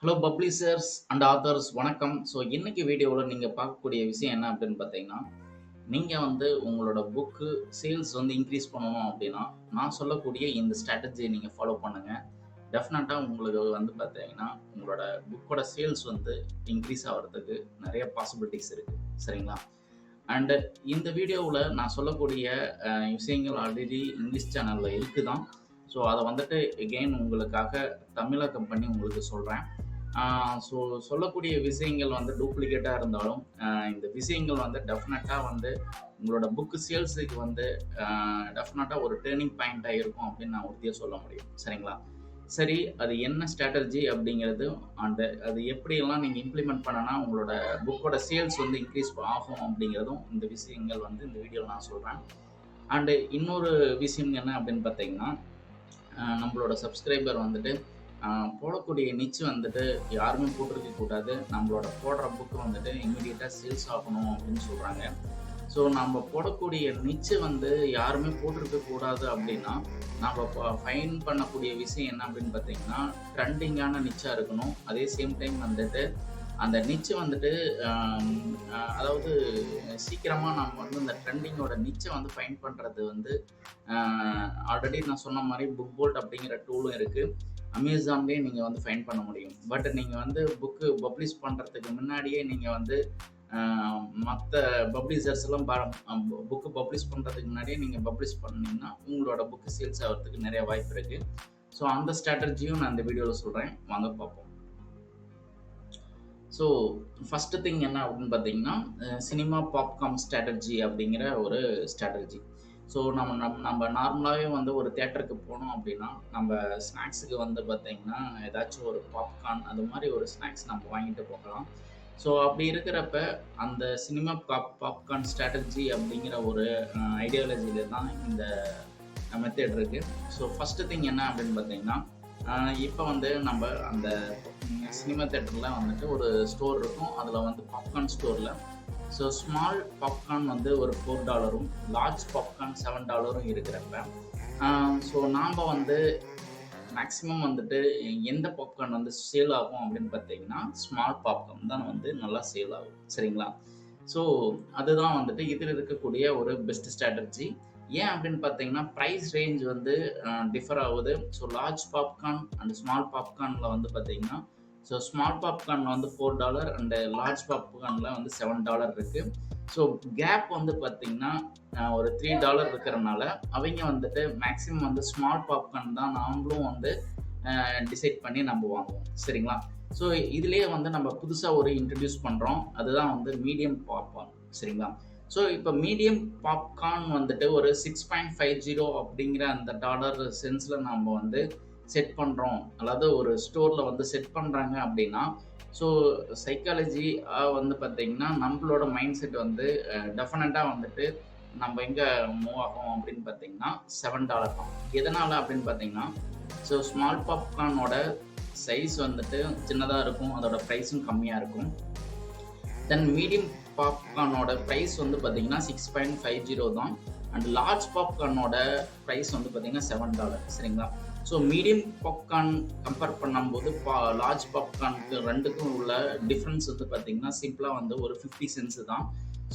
Hello publishers and authors வணக்கம். So இன்னைக்கு வீடியோவில் நீங்கள் பார்க்கக்கூடிய விஷயம் என்ன அப்படின்னு பார்த்தீங்கன்னா, நீங்கள் வந்து உங்களோட புக்கு சேல்ஸ் வந்து இன்க்ரீஸ் பண்ணணும் அப்படின்னா, நான் சொல்லக்கூடிய இந்த ஸ்ட்ராட்டஜியை நீங்கள் ஃபாலோ பண்ணுங்கள். டெஃபினட்டாக உங்களுக்கு வந்து பார்த்தீங்கன்னா, உங்களோட புக்கோட சேல்ஸ் வந்து இன்க்ரீஸ் ஆகிறதுக்கு நிறைய பாசிபிலிட்டிஸ் இருக்குது. சரிங்களா? அண்டு இந்த வீடியோவில் நான் சொல்லக்கூடிய விஷயங்கள் ஆல்ரெடி இங்கிலீஷ் சேனலில் இருக்குது தான். ஸோ அதை வந்துட்டு எகெயின் உங்களுக்காக தமிழாக்கம் பண்ணி உங்களுக்கு சொல்கிறேன். ஸோ சொல்லக்கூடிய விஷயங்கள் வந்து டூப்ளிகேட்டாக இருந்தாலும் இந்த விஷயங்கள் வந்து டெஃபினட்டாக வந்து உங்களோட புக்கு சேல்ஸுக்கு வந்து டெஃபினட்டாக ஒரு டேர்னிங் பாயிண்ட்டாக இருக்கும் அப்படின்னு நான் உறுதியாக சொல்ல முடியும். சரிங்களா? சரி, அது என்ன ஸ்ட்ராட்டஜி அப்படிங்கிறது அண்டு அது எப்படியெல்லாம் நீங்கள் இம்ப்ளிமெண்ட் பண்ணனா உங்களோட புக்கோட சேல்ஸ் வந்து இன்க்ரீஸ் ஆகும் அப்படிங்கிறதும் இந்த விஷயங்கள் வந்து இந்த வீடியோவில் நான் சொல்கிறேன். அண்டு இன்னொரு விஷயம் என்ன அப்படின்னு பார்த்தீங்கன்னா, நம்மளோட சப்ஸ்கிரைபர் வந்துட்டு போடக்கூடிய நிச்சு வந்துட்டு யாருமே போட்டிருக்க கூடாது. நம்மளோட போடுற புக்கு வந்துட்டு இமீடியட்டாக சேல்ஸ் ஆகணும் அப்படின்னு சொல்கிறாங்க. ஸோ நம்ம போடக்கூடிய நிச்சு வந்து யாருமே போட்டிருக்க கூடாது அப்படின்னா, நம்ம ஃபைன் பண்ணக்கூடிய விஷயம் என்ன அப்படின்னு பார்த்தீங்கன்னா, ட்ரெண்டிங்கான நிச்சாக இருக்கணும். அதே சேம் டைம் வந்துட்டு அந்த நிச்சு வந்துட்டு அதாவது சீக்கிரமாக நம்ம வந்து இந்த ட்ரெண்டிங்கோட நிச்சை வந்து ஃபைன் பண்ணுறது வந்து ஆல்ரெடி நான் சொன்ன மாதிரி புக் போல்ட் அப்படிங்கிற டூலும் இருக்குது. அமேசான்லேயே நீங்கள் வந்து ஃபைன் பண்ண முடியும். பட் நீங்கள் வந்து புக்கு பப்ளிஷ் பண்ணுறதுக்கு முன்னாடியே நீங்கள் வந்து மற்ற பப்ளிஷர்ஸ் எல்லாம் புக்கு பப்ளிஷ் பண்ணுறதுக்கு முன்னாடியே நீங்கள் பப்ளிஷ் பண்ணிங்கன்னா உங்களோட புக்கு சேல்ஸ் ஆகிறதுக்கு நிறைய வாய்ப்பு இருக்குது. ஸோ அந்த ஸ்ட்ராட்டஜியும் நான் இந்த வீடியோவில் சொல்கிறேன், வாங்க பார்ப்போம். ஸோ ஃபஸ்ட்டு திங் என்ன அப்படின்னு பார்த்தீங்கன்னா, சினிமா பாப்கார்ன் ஸ்ட்ராட்டஜி அப்படிங்கிற ஒரு ஸ்ட்ராட்டஜி. ஸோ நம்ம நார்மலாகவே வந்து ஒரு தியேட்டருக்கு போனோம் அப்படின்னா, நம்ம ஸ்நாக்ஸுக்கு வந்து பார்த்தீங்கன்னா, ஏதாச்சும் ஒரு பாப்கார்ன் அது மாதிரி ஒரு ஸ்நாக்ஸ் நம்ம வாங்கிட்டு போகலாம். ஸோ அப்படி இருக்கிறப்ப அந்த சினிமா பாப்கார்ன் ஸ்ட்ராட்டஜி அப்படிங்கிற ஒரு ஐடியாலஜியில் தான் இந்த மெத்தட் இருக்குது. ஸோ ஃபஸ்ட்டு திங் என்ன அப்படின்னு பார்த்தீங்கன்னா, இப்போ வந்து நம்ம அந்த சினிமா தேட்டரில் வந்துட்டு ஒரு ஸ்டோர் இருக்கும். அதில் வந்து பாப்கார்ன் ஸ்டோரில் ஸோ ஸ்மால் பாப்கார்ன் வந்து ஒரு $4, லார்ஜ் பாப்கார்ன் $7 இருக்கிறப்ப ஸோ நாம் வந்து மேக்ஸிமம் வந்துட்டு எந்த பாப்கார்ன் வந்து சேல் ஆகும் அப்படின்னு பார்த்தீங்கன்னா, ஸ்மால் பாப்கார்ன் தான் வந்து நல்லா சேல் ஆகும். சரிங்களா? ஸோ அதுதான் வந்துட்டு இதில் இருக்கக்கூடிய ஒரு பெஸ்ட் ஸ்ட்ராட்டஜி. ஏன் அப்படின்னு பார்த்தீங்கன்னா, ப்ரைஸ் ரேஞ்ச் வந்து டிஃபர் ஆகுது. So large popcorn and small பாப்கார்னில் வந்து பார்த்தீங்கன்னா, ஸோ ஸ்மால் பாப்கார்னில் வந்து $4 அண்டு லார்ஜ் பாப்கார்னில் வந்து $7 இருக்குது. ஸோ கேப் வந்து பார்த்தீங்கன்னா ஒரு $3 இருக்கிறனால அவங்க வந்துட்டு மேக்ஸிமம் வந்து ஸ்மால் பாப்கார்ன் தான் நாமளும் வந்து டிசைட் பண்ணி நம்ம வாங்குவோம். சரிங்களா? ஸோ இதுலேயே வந்து நம்ம புதுசாக ஒரு இன்ட்ரடியூஸ் பண்ணுறோம். அதுதான் வந்து மீடியம் பாப்கார்ன். சரிங்களா? ஸோ இப்போ மீடியம் பாப்கார்ன் வந்துட்டு ஒரு 6.50 அப்படிங்கிற அந்த டாலர் சென்ஸில் நம்ம வந்து செட் பண்ணுறோம். அதாவது ஒரு ஸ்டோரில் வந்து செட் பண்ணுறாங்க அப்படின்னா, ஸோ சைக்காலஜி வந்து பார்த்தீங்கன்னா, நம்மளோட மைண்ட் செட் வந்து டெஃபினட்டாக வந்துட்டு நம்ம எங்கே மூவ் ஆகும் அப்படின்னு பார்த்தீங்கன்னா, $7 தான். எதனால் அப்படின்னு பார்த்தீங்கன்னா, ஸோ ஸ்மால் பாப்கார்னோட சைஸ் வந்துட்டு சின்னதாக இருக்கும், அதோட ப்ரைஸும் கம்மியாக இருக்கும். தென் மீடியம் பாப்கார்னோட ப்ரைஸ் வந்து பார்த்தீங்கன்னா 6.50 தான். அண்ட் லார்ஜ் பாப்கார்னோட ப்ரைஸ் வந்து பார்த்தீங்கன்னா $7. சரிங்களா? ஸோ மீடியம் பாப்கார்ன் கம்பேர் பண்ணும்போது லார்ஜ் பாப்கார்னுக்கு ரெண்டுக்கும் உள்ள டிஃப்ரென்ஸ் வந்து பார்த்தீங்கன்னா சிம்பிளாக வந்து ஒரு 50 சென்ட்ஸ் தான்.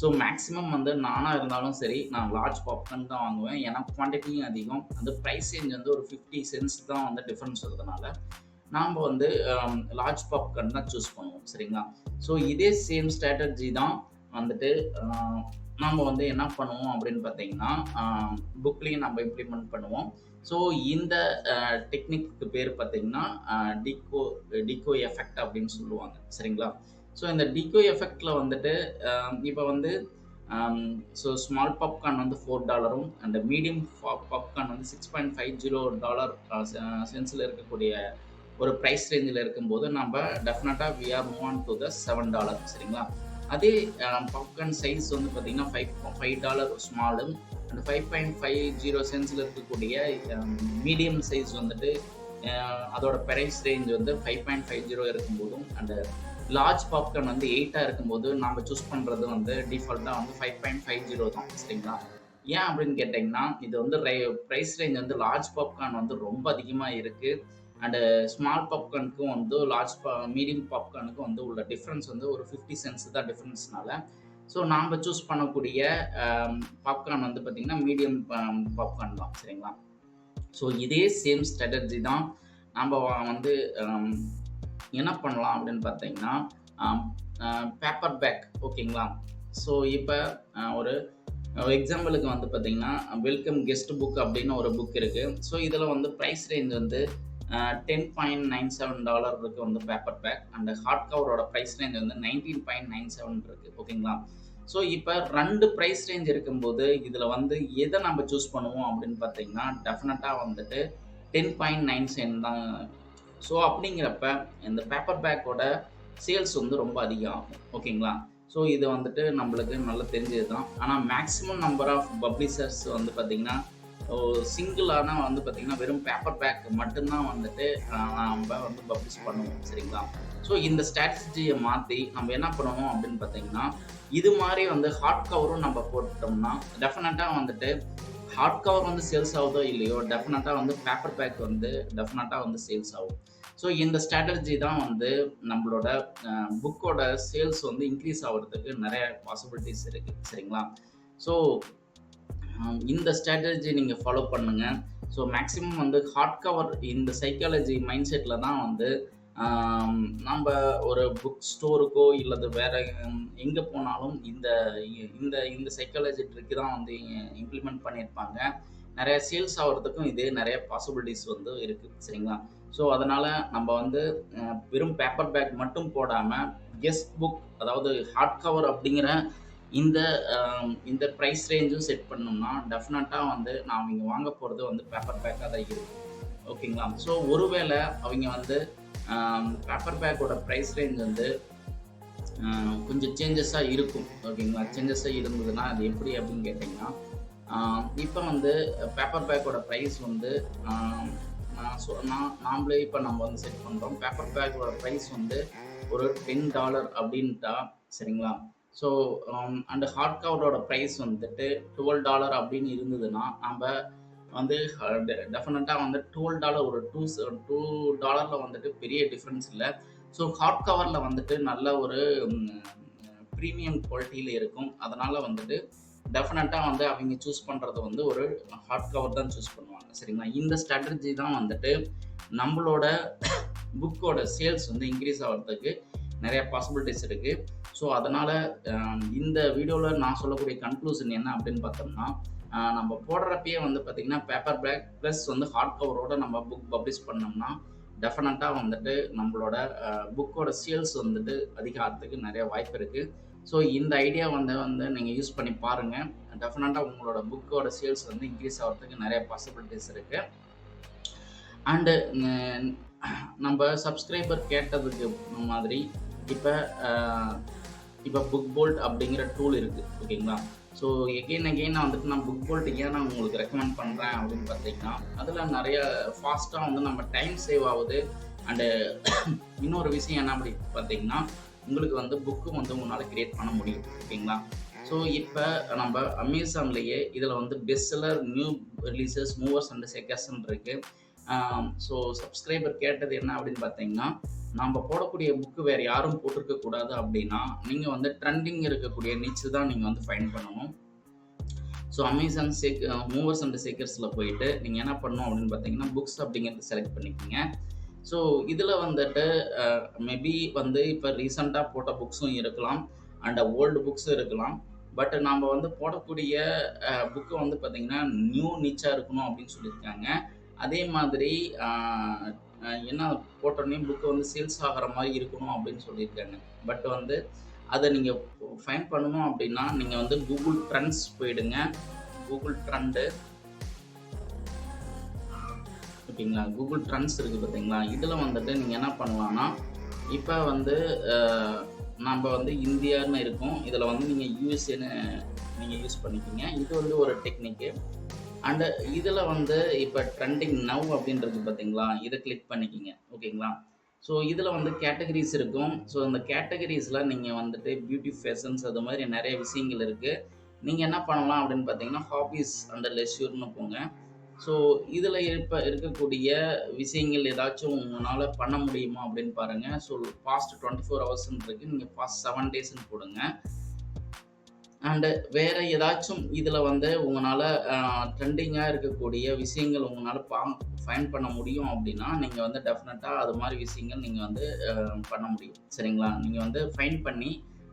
ஸோ மேக்ஸிமம் வந்து நானாக இருந்தாலும் சரி, நான் லார்ஜ் பாப்கார்ன் தான் வாங்குவேன். ஏன்னா குவான்டிட்டியும் அதிகம், அந்த ப்ரைஸ் ரேஞ்ச் வந்து ஒரு 50 சென்ட்ஸ் தான் வந்து டிஃப்ரென்ஸ் வருதுனால நாம் வந்து லார்ஜ் பாப்கார்ன் தான் சூஸ் பண்ணுவோம். சரிங்களா? ஸோ இதே சேம் ஸ்ட்ராட்டஜி தான் வந்துட்டு நாம் வந்து என்ன பண்ணுவோம் அப்படின்னு பார்த்தீங்கன்னா, புக்லேயும் நம்ம இம்ப்ளிமெண்ட் பண்ணுவோம். ஸோ இந்த டெக்னிக்கு பேர் பார்த்தீங்கன்னா டிகோ எஃபெக்ட் அப்படின்னு சொல்லுவாங்க. சரிங்களா? ஸோ இந்த டிகோ எஃபெக்டில் வந்துட்டு இப்போ வந்து ஸோ ஸ்மால் பாப்கார்ன் வந்து $4 அண்ட் மீடியம் பாப்கார்ன் வந்து $6.50 சென்ஸில் இருக்கக்கூடிய ஒரு ப்ரைஸ் ரேஞ்சில் இருக்கும்போது நம்ம டெஃபினட்டாக we are move on to the $7. சரிங்களா? அதே பாப்கார்ன் சைஸ் வந்து பார்த்தீங்கன்னா $5 ஸ்மாலு அண்ட் 5.50 சென்ஸில் இருக்கக்கூடிய மீடியம் சைஸ் வந்துட்டு அதோட ப்ரைஸ் ரேஞ்ச் வந்து 5.50 இருக்கும்போதும் அண்ட் லார்ஜ் பாப்கார்ன் வந்து 8 இருக்கும்போது நம்ம சூஸ் பண்ணுறது வந்து டிஃபால்ட்டாக வந்து 5.50 தான். சரிங்களா? ஏன் அப்படின்னு கேட்டிங்கன்னா, இது வந்து ப்ரைஸ் ரேஞ்ச் வந்து லார்ஜ் பாப்கார்ன் வந்து ரொம்ப அதிகமாக இருக்குது. அண்டு ஸ்மால் பாப்கார்னுக்கும் வந்து மீடியம் பாப்கார்னுக்கும் வந்து உள்ள டிஃப்ரென்ஸ் வந்து ஒரு 50 சென்ட்ஸ் தான் டிஃப்ரென்ஸ்னால, ஸோ நாம் சூஸ் பண்ணக்கூடிய பாப்கார்ன் வந்து பார்த்திங்கன்னா மீடியம் பாப்கார்ன் தான். சரிங்களா? ஸோ இதே சேம் ஸ்ட்ராட்டஜி தான் நம்ம வந்து என்ன பண்ணலாம் அப்படின்னு பார்த்தீங்கன்னா, பேப்பர் பேக். ஓகேங்களா? ஸோ இப்போ ஒரு எக்ஸாம்பிளுக்கு வந்து பார்த்தீங்கன்னா, வெல்கம் கெஸ்ட் புக் அப்படின்னு ஒரு புக் இருக்குது. ஸோ இதில் வந்து ப்ரைஸ் ரேஞ்ச் வந்து $10.97 இருக்குது வந்து பேப்பர் பேக். அண்ட் ஹார்ட் கவரோட ப்ரைஸ் ரேஞ்ச் வந்து 19.97 இருக்குது. ஓகேங்களா? ஸோ இப்போ 2 ப்ரைஸ் ரேஞ்ச் இருக்கும்போது இதில் வந்து எதை நம்ம சூஸ் பண்ணுவோம் அப்படின்னு பார்த்தீங்கன்னா, டெஃபினட்டாக வந்துட்டு 10.97 தான். ஸோ அப்படிங்கிறப்ப இந்த பேப்பர் பேக்கோட சேல்ஸ் வந்து ரொம்ப அதிகம் ஆகும். ஓகேங்களா? ஸோ இது வந்துட்டு நம்மளுக்கு நல்லா தெரிஞ்சது தான். ஆனால் மேக்ஸிமம் நம்பர் ஆஃப் பப்ளிஷர்ஸ் வந்து பார்த்திங்கன்னா, சிங்கிளான வந்து பார்த்திங்கன்னா வெறும் பேப்பர் பேக் மட்டும்தான் வந்துட்டு நம்ம வந்து பப்ளிஷ் பண்ணுவோம். சரிங்களா? ஸோ இந்த ஸ்ட்ராட்டஜியை மாற்றி நம்ம என்ன பண்ணுவோம் அப்படின்னு பார்த்தீங்கன்னா, இது மாதிரி வந்து ஹார்ட் கவரும் நம்ம போட்டோம்னா டெஃபினட்டாக வந்துட்டு ஹார்ட் கவர் வந்து சேல்ஸ் ஆகுதோ இல்லையோ, டெஃபினட்டாக வந்து பேப்பர் பேக் வந்து டெஃபினட்டாக வந்து சேல்ஸ் ஆகும். ஸோ இந்த ஸ்ட்ராட்டஜி தான் வந்து நம்மளோட புக்கோட சேல்ஸ் வந்து இன்க்ரீஸ் ஆகிறதுக்கு நிறைய பாசிபிலிட்டிஸ் இருக்குது. சரிங்களா? ஸோ இந்த ஸ்ட்ராட்டஜி நீங்கள் ஃபாலோ பண்ணுங்கள். ஸோ மேக்ஸிமம் வந்து ஹார்ட் கவர் இந்த சைக்காலஜி மைண்ட் செட்டில் தான் வந்து நம்ம ஒரு புக் ஸ்டோருக்கோ இல்லது வேறு எங்கே போனாலும் இந்த இந்த இந்த சைக்காலஜி ட்ரிக்கு தான் வந்து இம்ப்ளிமெண்ட் பண்ணியிருப்பாங்க. நிறைய சேல்ஸ் ஆகிறதுக்கும் இதே நிறைய பாசிபிலிட்டிஸ் வந்து இருக்குது. சரிங்களா? ஸோ அதனால் நம்ம வந்து வெறும் பேப்பர் பேக் மட்டும் போடாமல் கெஸ்ட் புக், அதாவது ஹார்ட் கவர் அப்படிங்கிற இந்த ப்ரைஸ் ரேஞ்சும் செட் பண்ணோம்னா டெஃபினட்டாக வந்து நான் அவங்க வாங்க போகிறது வந்து பேப்பர் பேக்காக தான் இருக்கும். ஓகேங்களா? ஸோ ஒருவேளை அவங்க வந்து பேப்பர் பேக்கோட ப்ரைஸ் ரேஞ்ச் வந்து கொஞ்சம் சேஞ்சஸாக இருக்கும். ஓகேங்களா? சேஞ்சஸாக இருந்ததுன்னா அது எப்படி அப்படின்னு கேட்டிங்கன்னா, இப்போ வந்து பேப்பர் பேக்கோட ப்ரைஸ் வந்து நாமளே இப்போ நம்ம வந்து செட் பண்ணுறோம். பேப்பர் பேக்கோட ப்ரைஸ் வந்து ஒரு $10 அப்படின்ட்டா. சரிங்களா? ஸோ அண்ட் ஹார்ட் கவரோட ப்ரைஸ் வந்துட்டு $12 அப்படின்னு இருந்ததுன்னா, நம்ம வந்து டெஃபினட்டாக வந்து $12 ஒரு $2 வந்துட்டு பெரிய டிஃப்ரென்ஸ் இல்லை. ஸோ ஹார்ட் கவரில் வந்துட்டு நல்ல ஒரு ப்ரீமியம் குவாலிட்டியில் இருக்கும். அதனால் வந்துட்டு டெஃபினட்டாக வந்து அவங்க சூஸ் பண்ணுறது வந்து ஒரு ஹார்ட் கவர் தான் சூஸ் பண்ணுவாங்க. சரிங்களா? இந்த ஸ்ட்ராட்டஜி தான் வந்துட்டு நம்மளோட புக்கோட சேல்ஸ் வந்து இன்க்ரீஸ் ஆகிறதுக்கு நிறைய பாசிபிலிட்டிஸ் இருக்குது. ஸோ அதனால் இந்த வீடியோவில் நான் சொல்லக்கூடிய கன்க்ளூஷன் என்ன அப்படின்னு பார்த்தோம்னா, நம்ம போடுறப்பயே வந்து பார்த்திங்கன்னா பேப்பர் பேக் ப்ளஸ் வந்து ஹார்ட் கவரோட நம்ம புக் பப்ளிஷ் பண்ணோம்னா டெஃபினட்டாக வந்துட்டு நம்மளோட புக்கோட சேல்ஸ் வந்துட்டு அதிகத்துக்கு நிறைய வாய்ப்பு இருக்குது. ஸோ இந்த ஐடியா வந்து நீங்கள் யூஸ் பண்ணி பாருங்கள். டெஃபினட்டாக உங்களோட புக்கோட சேல்ஸ் வந்து இன்க்ரீஸ் ஆகிறதுக்கு நிறைய பாசிபிலிட்டிஸ் இருக்குது. அண்டு நம்ம சப்ஸ்கிரைபர் கேட்டதுக்கு மாதிரி இப்போ புக் போல்ட் அப்படிங்கிற டூல் இருக்குது. ஓகேங்களா? ஸோ எகெயின் வந்துட்டு நான் புக் போல்ட் ஏன் நான் உங்களுக்கு ரெக்கமெண்ட் பண்ணுறேன் அப்படின்னு பார்த்தீங்கன்னா, அதில் நிறைய ஃபாஸ்ட்டாக வந்து நம்ம டைம் சேவ் ஆகுது. அண்டு இன்னொரு விஷயம் என்ன அப்படி பார்த்தீங்கன்னா, உங்களுக்கு வந்து புக்கு வந்து உங்களால் க்ரியேட் பண்ண முடியும். ஓகேங்களா? ஸோ இப்போ நம்ம அமேசான்லேயே இதில் வந்து best seller, new releases, movers and செக்கர்ஸ்ன்னு இருக்குது. ஸோ சப்ஸ்கிரைபர் கேட்டது என்ன அப்படின்னு பார்த்தீங்கன்னா, நம்ம போடக்கூடிய புக்கு வேறு யாரும் போட்டிருக்கக்கூடாது அப்படின்னா நீங்கள் வந்து ட்ரெண்டிங் இருக்கக்கூடிய நிச்சு தான் நீங்கள் வந்து ஃபைன் பண்ணணும். ஸோ அமேசான் மூவர்ஸ் அண்ட் சேக்கர்ஸில் போயிட்டு நீங்கள் என்ன பண்ணணும் அப்படின்னு பார்த்தீங்கன்னா, புக்ஸ் அப்படிங்கிறது செலக்ட் பண்ணிக்கோங்க. ஸோ இதில் வந்துட்டு மேபி வந்து இப்போ ரீசெண்டாக போட்ட புக்ஸும் இருக்கலாம் அண்ட் ஓல்டு புக்ஸும் இருக்கலாம். பட் நம்ம வந்து போடக்கூடிய புக்கு வந்து பார்த்திங்கன்னா நியூ நிச்சாக இருக்கணும் அப்படின்னு சொல்லியிருக்காங்க. அதே மாதிரி என்ன போட்டோன்னே புக்கு வந்து சேல்ஸ் ஆகிற மாதிரி இருக்கணும் அப்படின்னு சொல்லியிருக்காங்க. பட் வந்து அதை நீங்கள் ஃபைன் பண்ணணும் அப்படின்னா நீங்கள் வந்து கூகுள் ட்ரெண்ட்ஸ் போயிடுங்க. கூகுள் ட்ரெண்டு, ஓகேங்களா? கூகுள் ட்ரெண்ட்ஸ் இருக்குது பார்த்தீங்களா? இதில் வந்துட்டு நீங்கள் என்ன பண்ணலான்னா, இப்போ வந்து நம்ம வந்து இந்தியான்னு இருக்கும். இதில் வந்து நீங்கள் யூஎஸ்ஏன்னு நீங்கள் யூஸ் பண்ணிக்கிங்க. இது வந்து ஒரு டெக்னிக்கு. அண்டு இதில் வந்து இப்போ ட்ரெண்டிங் நவ் அப்படின்றது பார்த்தீங்களா? இதை கிளிக் பண்ணிக்கிங்க. ஓகேங்களா? ஸோ இதில் வந்து கேட்டகரிஸ் இருக்கும். ஸோ அந்த கேட்டகரிஸில் நீங்கள் வந்துட்டு பியூட்டி, ஃபேஷன்ஸ் அது மாதிரி நிறைய விஷயங்கள் இருக்குது. நீங்கள் என்ன பண்ணலாம் அப்படின்னு பார்த்தீங்கன்னா, ஹாபீஸ் அண்ட் லெஷ்யூர்னு போங்க. ஸோ இதில இப்ப இருக்கக்கூடிய விஷயங்கள் ஏதாச்சும் உங்கனால பண்ண முடியுமா அப்படின்னு பாருங்க. ஸோ பாஸ்ட் 24 ஹவர்ஸ்ன்னு இருக்கு. நீங்க பாஸ்ட் 7 டேஸ்ன்னு போடுங்க. அண்ட் வேற ஏதாச்சும் இதில வந்து உங்கனால ட்ரெண்டிங்கா இருக்கக்கூடிய விஷயங்கள் உங்கனால ஃபைண்ட் பண்ண முடியும் அப்படின்னா, நீங்க வந்து டெஃபினட்டா அது மாரி விஷயங்கள் நீங்க வந்து பண்ண முடியும். சரிங்களா? நீங்க வந்து ஃபைண்ட் பண்ணி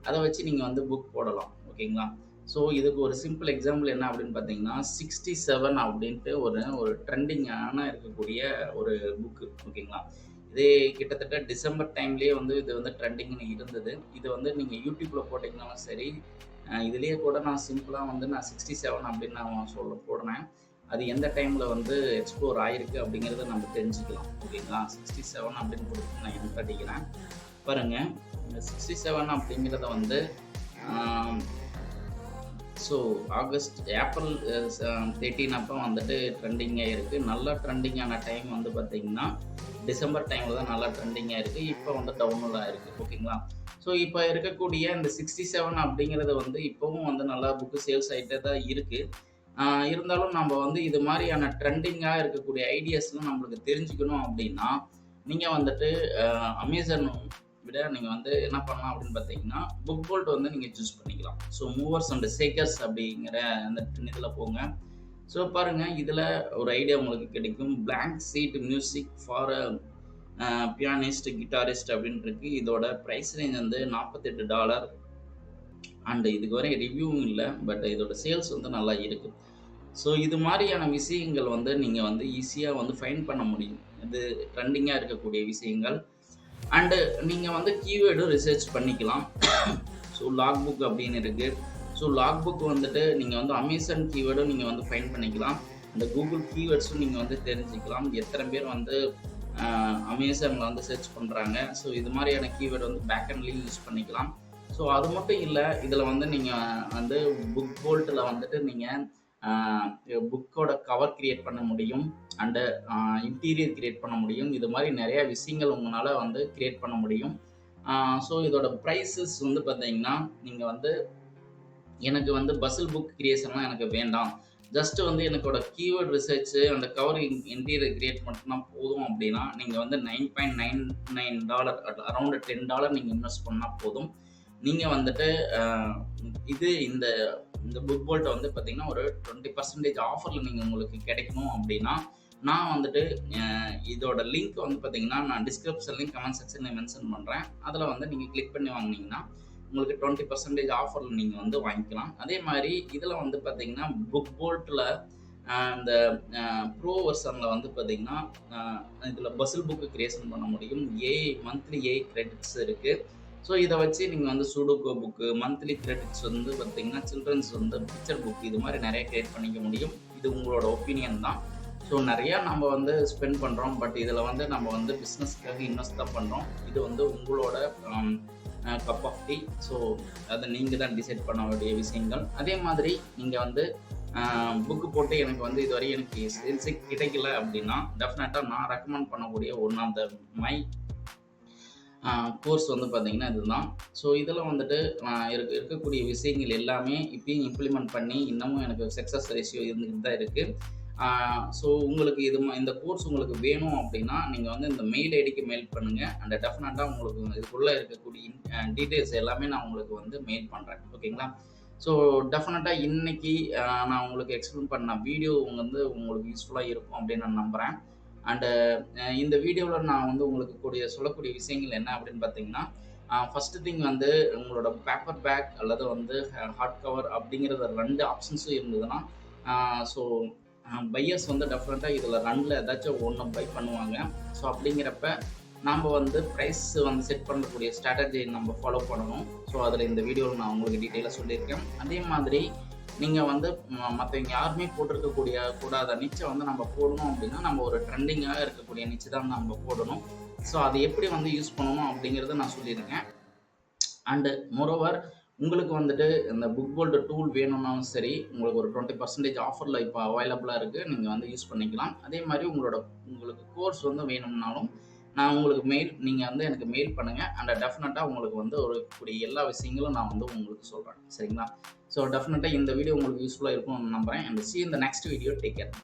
அத வச்சு நீங்க வந்து புக் போடலாம். ஓகேங்களா? ஸோ இதுக்கு ஒரு சிம்பிள் எக்ஸாம்பிள் என்ன அப்படின்னு பார்த்தீங்கன்னா, 67 அப்படின்ட்டு ஒரு ஒரு ட்ரெண்டிங்கான இருக்கக்கூடிய ஒரு புக்கு. ஓகேங்களா? இது கிட்டத்தட்ட டிசம்பர் டைம்லயே வந்து இது வந்து ட்ரெண்டிங்ன்னு இருந்தது. இது வந்து நீங்க YouTubeல போட்டீங்கனாலும் சரி, இதுலயே கூட நான் சிம்பிளா வந்து நான் 67 அப்படின்னு நான் போடுறேன். அது எந்த டைம்ல வந்து எக்ஸ்ப்ளோர் ஆயிருக்கு அப்படிங்கிறத நம்ம தெரிஞ்சுக்கலாம். ஓகேங்களா? 67 அப்படின்னு குடுத்து நான் என்டர் அடிக்கிறேன். பாருங்க, இந்த 67 அப்படிங்கிறத வந்து ஆ ஸோ ஏப்ரல் 13 அப்போ வந்துட்டு ட்ரெண்டிங்கா இருக்கு. நல்லா ட்ரெண்டிங்கான டைம் வந்து பார்த்தீங்கன்னா, டிசம்பர் டைம்ல தான் நல்லா ட்ரெண்டிங்கா இருக்கு. இப்போ வந்து டவுன்ல இருக்கு. ஓகேங்களா? ஸோ இப்போ இருக்கக்கூடிய இந்த 67 அப்படிங்கிறது வந்து இப்பவும் வந்து நல்லா புக் சேல்ஸ் ஆயிட்டே தான் இருக்கு. இருந்தாலும் நம்ம வந்து இது மாரியான ட்ரெண்டிங்கா இருக்கக்கூடிய ஐடியாஸ்லாம் நம்மளுக்கு தெரிஞ்சுக்கணும் அப்படின்னா, நீங்க வந்துட்டு Amazon விட நீங்க வந்து என்ன பண்ணலாம் அப்படின்னு பார்த்தீங்கன்னா, புக் போல்ட் வந்து நீங்க சூஸ் பண்ணிக்கலாம். ஸோ மூவர்ஸ் அண்ட் ஷேக்கர்ஸ் அப்படிங்கிற அந்த இதில போங்க. ஸோ பாருங்க, இதில ஒரு ஐடியா உங்களுக்கு கிடைக்கும். Blank sheet music for pianist, guitarist அப்படின்னு இருக்கு. இதோட பிரைஸ் ரேஞ்ச் வந்து $48 அண்ட் இதுக்கு வரை ரிவ்யூவும் இல்ல. பட் இதோட சேல்ஸ் வந்து நல்லா இருக்கு. ஸோ இது மாரியான விஷயங்கள் வந்து நீங்க வந்து ஈஸியா வந்து ஃபைண்ட் பண்ண முடியும். இது ட்ரெண்டிங்கா இருக்கக்கூடிய விஷயங்கள். அண்டு நீங்க வந்து கீவேர்டும் ரிசர்ச் பண்ணிக்கலாம். ஸோ லாக் புக் அப்படின்னு இருக்கு. ஸோ லாக் புக் வந்துட்டு நீங்க வந்து Amazon கீவேர்டும் நீங்க வந்து ஃபைண்ட் பண்ணிக்கலாம். இந்த Google கீவேர்ட்ஸும் நீங்க வந்து தெரிஞ்சுக்கலாம். எத்தனை பேர் வந்து Amazonல வந்து சர்ச் பண்றாங்க. ஸோ இது மாரியான கீவேர்ட் வந்து பேக் எண்ட்லயும் யூஸ் பண்ணிக்கலாம். ஸோ அது மட்டும் இல்ல, இதுல வந்து நீங்க வந்து புக் போல்ட்ல வந்துட்டு நீங்க புக்கோட கவர் கிரியேட் பண்ண முடியும். அண்டு இன்டீரியர் கிரியேட் பண்ண முடியும். இது மாரி நெறைய விஷயங்கள் உங்கனால வந்து கிரியேட் பண்ண முடியும். ஸோ இதோட பிரைஸஸ் வந்து பார்த்தீங்கன்னா, நீங்க வந்து எனக்கு வந்து பசில் புக் கிரியேஷன்லாம் எனக்கு வேண்டாம். ஜஸ்ட் வந்து எனக்கோட கீவேர்ட் ரிசர்ச் அந்த கவர் இன்டீரியர் கிரியேட் மட்டும்னா போதும் அப்படின்னா, நீங்க வந்து $9.99 அரவுண்ட் $10 நீங்க இன்வெஸ்ட் பண்ணா போதும். நீங்க வந்துட்டு அ இது இந்த இந்த புக் போல்ட்ட வந்து பார்த்தீங்கன்னா, ஒரு 20% ஆஃபர்ல நீங்க உங்களுக்கு கிடைக்கணும் அப்படின்னா, நான் வந்துட்டு இதோட லிங்க் வந்து பார்த்தீங்கன்னா, நான் டிஸ்கிரிப்ஷன்லயும், கமெண்ட் செக்ஷன்லயும் மென்ஷன் பண்றேன். அதுல வந்து நீங்க கிளிக் பண்ணி வாங்குனீங்கன்னா, உங்களுக்கு 20% ஆஃபர்ல நீங்க வந்து வாங்கிக்கலாம். அதே மாரி இதுல வந்து பார்த்தீங்கன்னா, புக் போல்ட்ல இந்த ப்ரோ வெர்ஷன்ல வந்து பார்த்தீங்கன்னா, இதுல பசில் புக் கிரியேஷன் பண்ண முடியும். மந்த்லி ஏஐ கிரெடிட்ஸ் இருக்கு. ஸோ இத வச்சு நீங்க வந்து சூடோகு புக்கு, மந்த்லி கிரெடிட்ஸ் வந்து பார்த்தீங்கன்னா, சில்ட்ரன்ஸ் வந்து பிக்சர் புக் இது மாரி நெறைய கிரியேட் பண்ணிக்க முடியும். இது உங்களோட ஒப்பீனியன் தான். ஸோ நெறையா நம்ம வந்து ஸ்பெண்ட் பண்றோம். பட் இதுல வந்து நம்ம வந்து பிசினஸ்க்காக இன்வெஸ்ட் தான் பண்றோம். இது வந்து உங்களோட கப் ஆஃப் டீ. ஸோ அத நீங்க தான் டிசைட் பண்ண வேண்டிய விஷயங்கள். அதே மாதிரி நீங்க வந்து புக் போட்டு எனக்கு வந்து இதுவரை எனக்கு சேல்ஸே கிடைக்கல அப்படின்னா, டெஃபினட்டா நான் ரெக்கமெண்ட் பண்ணக்கூடிய one of the my course வந்து பார்த்தீங்கன்னா இதுதான். ஸோ இதில வந்துட்டு இருக்கக்கூடிய விஷயங்கள் எல்லாமே இப்பயும் இம்ப்ளிமெண்ட் பண்ணி இன்னமும் எனக்கு சக்ஸஸ் ரேஷியோ இருந்துகிட்டு தான் இருக்கு. ஸோ உங்களுக்கு இந்த கோர்ஸ் உங்களுக்கு வேணும் அப்படின்னா, நீங்க வந்து இந்த மெயில் ஐடிக்கு மெயில் பண்ணுங்க. அண்ட் டெஃபினட்டா உங்களுக்கு இதுக்குள்ள இருக்கக்கூடிய டீட்டெயில்ஸ் எல்லாமே நான் உங்களுக்கு வந்து மெயில் பண்றேன். ஓகேங்களா? ஸோ டெஃபினட்டா இன்னைக்கு நான் உங்களுக்கு எக்ஸ்பிளைன் பண்ண வீடியோ வந்து உங்களுக்கு யூஸ்ஃபுல்லா இருக்கும் அப்படின்னு நான் நம்புறேன். அண்டு இந்த வீடியோவில் நான் வந்து உங்களுக்கு சொல்லக்கூடிய விஷயங்கள் என்ன அப்படின்னு பார்த்தீங்கன்னா, ஃபர்ஸ்ட் திங் வந்து உங்களோட பேப்பர் பேக் அல்லது வந்து ஹார்ட் கவர் அப்படிங்கிறத 2 ஆப்ஷன்ஸும் இருந்ததுன்னா, ஸோ பையர்ஸ் வந்து டெஃபினட்டா இதில் 2ல ஏதாச்சும் ஒண்ணு பை பண்ணுவாங்க. ஸோ அப்படிங்கிறப்ப நாம வந்து பிரைஸ் வந்து செட் பண்ணக்கூடிய ஸ்ட்ராட்டஜி நம்ம ஃபாலோ பண்ணணும். ஸோ அதில் இந்த வீடியோவில் நான் உங்களுக்கு டீட்டெயிலாக சொல்லியிருக்கேன். அதே மாதிரி நீங்க வந்து மத்தவங்க யாருமே போட்டிருக்கக்கூடிய கூடாத நிச்ச வந்து நம்ம போடணும் அப்படின்னா, நம்ம ஒரு ட்ரெண்டிங்காக இருக்கக்கூடிய நிச்சு தான் நம்ம போடணும். ஸோ அதை எப்படி வந்து யூஸ் பண்ணணும் அப்படிங்கிறத நான் சொல்லியிருக்கேன். அண்டு மோரோவர் உங்களுக்கு வந்துட்டு இந்த புக் போல்ட் டூல் வேணும்னாலும் சரி, உங்களுக்கு ஒரு 20% ஆஃபர்ல இப்போ அவைலபிளா இருக்கு. நீங்க வந்து யூஸ் பண்ணிக்கலாம். அதே மாரி உங்களுக்கு கோர்ஸ் வந்து வேணும்னாலும், நான் உங்களுக்கு நீங்க வந்து எனக்கு மெயில் பண்ணுங்க. அண்ட் டெஃபினட்டா உங்களுக்கு வந்து கூடிய எல்லா விஷயங்களும் நான் வந்து உங்களுக்கு சொல்றேன். சரிங்களா? ஸோ டெஃபினட்டா இந்த வீடியோ உங்களுக்கு யூஸ்ஃபுல்லா இருக்கும்னு நம்புறேன். And see in the next video. Take care.